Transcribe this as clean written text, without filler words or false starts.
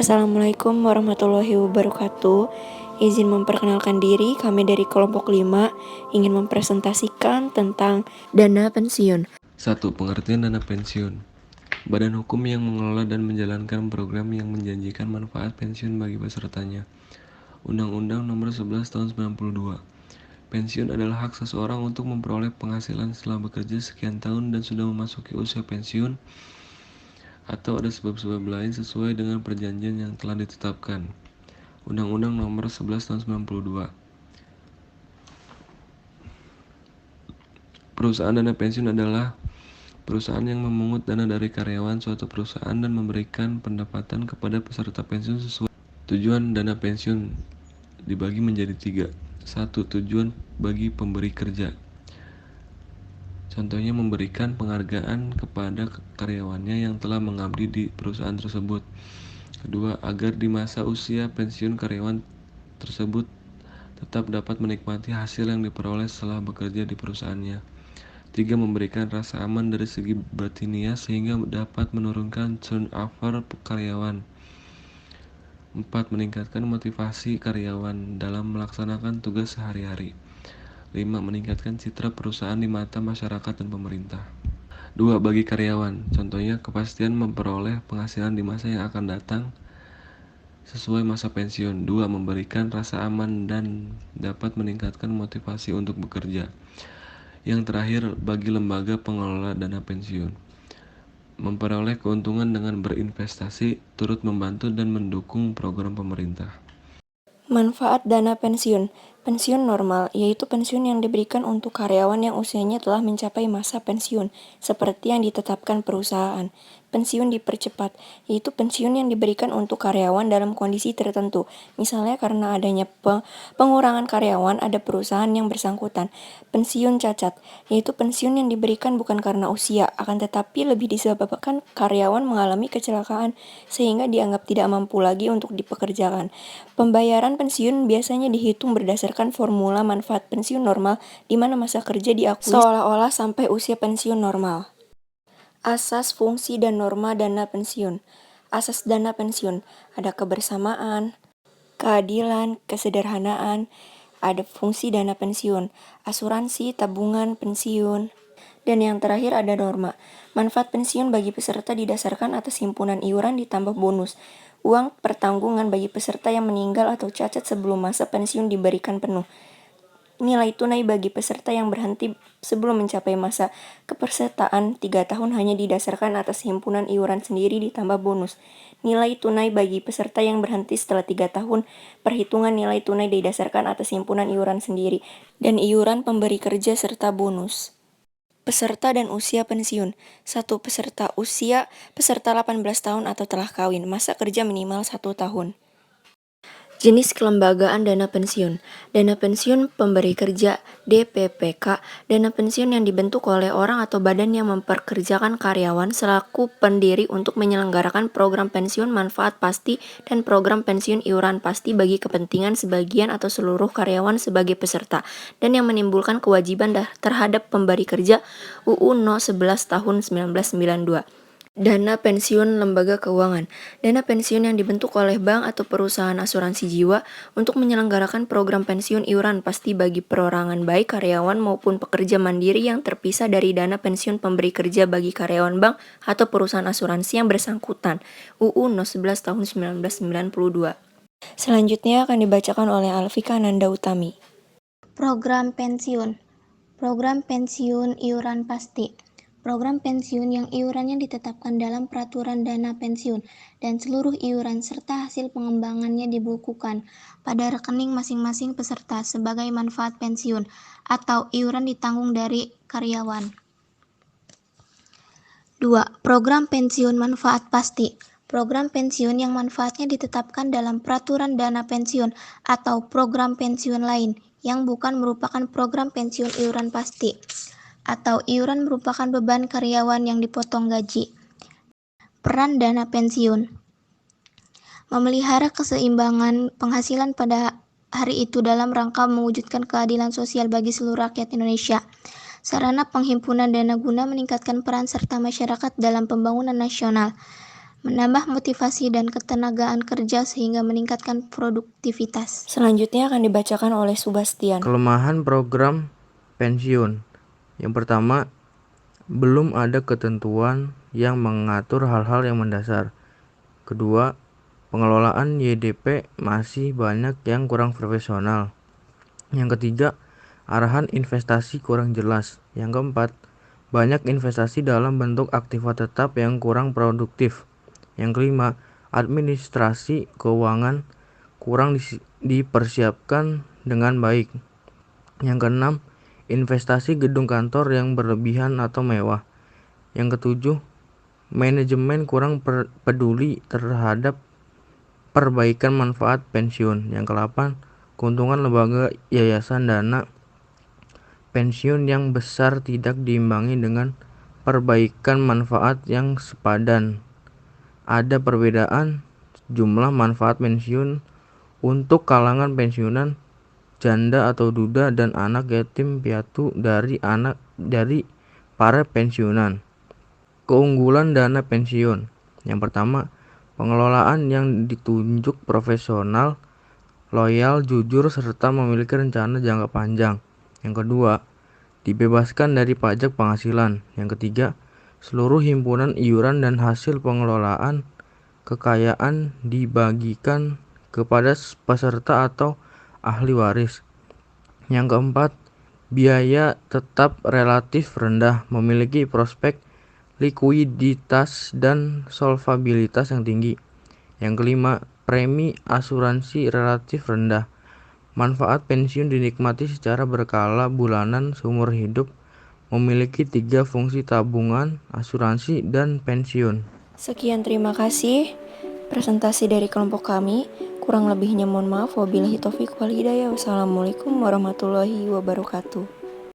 Assalamualaikum warahmatullahi wabarakatuh. Izin memperkenalkan diri, kami dari kelompok 5 ingin mempresentasikan tentang dana pensiun. 1. Pengertian dana pensiun. Badan hukum yang mengelola dan menjalankan program yang menjanjikan manfaat pensiun bagi pesertanya. Undang-Undang Nomor 11 Tahun 92. Pensiun adalah hak seseorang untuk memperoleh penghasilan setelah bekerja sekian tahun dan sudah memasuki usia pensiun atau ada sebab-sebab lain sesuai dengan perjanjian yang telah ditetapkan. Undang-Undang Nomor 11 Tahun 92. Perusahaan dana pensiun adalah perusahaan yang memungut dana dari karyawan suatu perusahaan dan memberikan pendapatan kepada peserta pensiun sesuai tujuan. Dana pensiun dibagi menjadi 3. 1. Tujuan bagi pemberi kerja. Contohnya memberikan penghargaan kepada karyawannya yang telah mengabdi di perusahaan tersebut. Kedua, agar di masa usia pensiun karyawan tersebut tetap dapat menikmati hasil yang diperoleh setelah bekerja di perusahaannya. 3. Memberikan rasa aman dari segi batiniah sehingga dapat menurunkan turnover karyawan. 4. Meningkatkan motivasi karyawan dalam melaksanakan tugas sehari-hari. 5. Meningkatkan citra perusahaan di mata masyarakat dan pemerintah. 2. Bagi karyawan, contohnya kepastian memperoleh penghasilan di masa yang akan datang sesuai masa pensiun. 2. Memberikan rasa aman dan dapat meningkatkan motivasi untuk bekerja. Yang terakhir, bagi lembaga pengelola dana pensiun, memperoleh keuntungan dengan berinvestasi, turut membantu dan mendukung program pemerintah. Manfaat dana pensiun. Pensiun normal, yaitu pensiun yang diberikan untuk karyawan yang usianya telah mencapai masa pensiun, seperti yang ditetapkan perusahaan. Pensiun dipercepat, yaitu pensiun yang diberikan untuk karyawan dalam kondisi tertentu, misalnya karena adanya pengurangan karyawan ada perusahaan yang bersangkutan. Pensiun cacat, yaitu pensiun yang diberikan bukan karena usia, akan tetapi lebih disebabkan karyawan mengalami kecelakaan, sehingga dianggap tidak mampu lagi untuk dipekerjakan. Pembayaran pensiun biasanya dihitung berdasarkan formula manfaat pensiun normal, di mana masa kerja diakui seolah-olah sampai usia pensiun normal. Asas, fungsi, dan norma dana pensiun. Asas dana pensiun, ada kebersamaan, keadilan, kesederhanaan, ada fungsi dana pensiun, asuransi, tabungan, pensiun, dan yang terakhir ada norma. Manfaat pensiun bagi peserta didasarkan atas himpunan iuran ditambah bonus. Uang pertanggungan bagi peserta yang meninggal atau cacat sebelum masa pensiun diberikan penuh. Nilai tunai bagi peserta yang berhenti sebelum mencapai masa kepesertaan 3 tahun hanya didasarkan atas himpunan iuran sendiri ditambah bonus. Nilai tunai bagi peserta yang berhenti setelah 3 tahun, perhitungan nilai tunai didasarkan atas himpunan iuran sendiri, dan iuran pemberi kerja serta bonus. Peserta dan usia pensiun. 1. Peserta usia peserta 18 tahun atau telah kawin, masa kerja minimal 1 tahun. Jenis kelembagaan dana pensiun. Dana pensiun pemberi kerja (DPPK), dana pensiun yang dibentuk oleh orang atau badan yang memperkerjakan karyawan selaku pendiri untuk menyelenggarakan program pensiun manfaat pasti dan program pensiun iuran pasti bagi kepentingan sebagian atau seluruh karyawan sebagai peserta, dan yang menimbulkan kewajiban terhadap pemberi kerja UU No. 11 Tahun 1992. Dana pensiun lembaga keuangan. Dana pensiun yang dibentuk oleh bank atau perusahaan asuransi jiwa untuk menyelenggarakan program pensiun iuran pasti bagi perorangan baik karyawan maupun pekerja mandiri yang terpisah dari dana pensiun pemberi kerja bagi karyawan bank atau perusahaan asuransi yang bersangkutan. UU No. 11 Tahun 1992. Selanjutnya akan dibacakan oleh Alfika Nanda Utami. Program pensiun. Program pensiun iuran pasti. Program pensiun yang iurannya ditetapkan dalam peraturan dana pensiun dan seluruh iuran serta hasil pengembangannya dibukukan pada rekening masing-masing peserta sebagai manfaat pensiun atau iuran ditanggung dari karyawan. 2. Program pensiun manfaat pasti. Program pensiun yang manfaatnya ditetapkan dalam peraturan dana pensiun atau program pensiun lain yang bukan merupakan program pensiun iuran pasti, atau iuran merupakan beban karyawan yang dipotong gaji. Peran dana pensiun. Memelihara keseimbangan penghasilan pada hari itu dalam rangka mewujudkan keadilan sosial bagi seluruh rakyat Indonesia. Sarana penghimpunan dana guna meningkatkan peran serta masyarakat dalam pembangunan nasional. menambah motivasi dan ketenagaan kerja sehingga meningkatkan produktivitas. Selanjutnya akan dibacakan oleh Subastian. Kelemahan program pensiun. Yang pertama, belum ada ketentuan yang mengatur hal-hal yang mendasar. Kedua, pengelolaan YDP masih banyak yang kurang profesional. Yang ketiga, arahan investasi kurang jelas. Yang keempat, banyak investasi dalam bentuk aktiva tetap yang kurang produktif. Yang kelima, administrasi keuangan kurang dipersiapkan dengan baik. Yang keenam, investasi gedung kantor yang berlebihan atau mewah. Yang ketujuh, manajemen kurang peduli terhadap perbaikan manfaat pensiun. Yang kedelapan, keuntungan lembaga yayasan dana pensiun yang besar tidak diimbangi dengan perbaikan manfaat yang sepadan. Ada perbedaan jumlah manfaat pensiun untuk kalangan pensiunan janda atau duda dan anak yatim piatu dari para pensiunan. Keunggulan dana pensiun. Yang pertama, pengelolaan yang ditunjuk profesional, loyal, jujur, serta memiliki rencana jangka panjang. Yang kedua, dibebaskan dari pajak penghasilan. Yang ketiga, seluruh himpunan iuran dan hasil pengelolaan kekayaan dibagikan kepada peserta atau ahli waris. Yang keempat, biaya tetap relatif rendah, memiliki prospek likuiditas dan solvabilitas yang tinggi. Yang kelima, premi asuransi relatif rendah. Manfaat pensiun dinikmati secara berkala bulanan seumur hidup, memiliki 3 fungsi tabungan, asuransi, dan pensiun. Sekian, terima kasih presentasi dari kelompok kami. Kurang lebihnya mohon maaf. Wabillahi taufiq wal hidayah. Wassalamualaikum warahmatullahi wabarakatuh.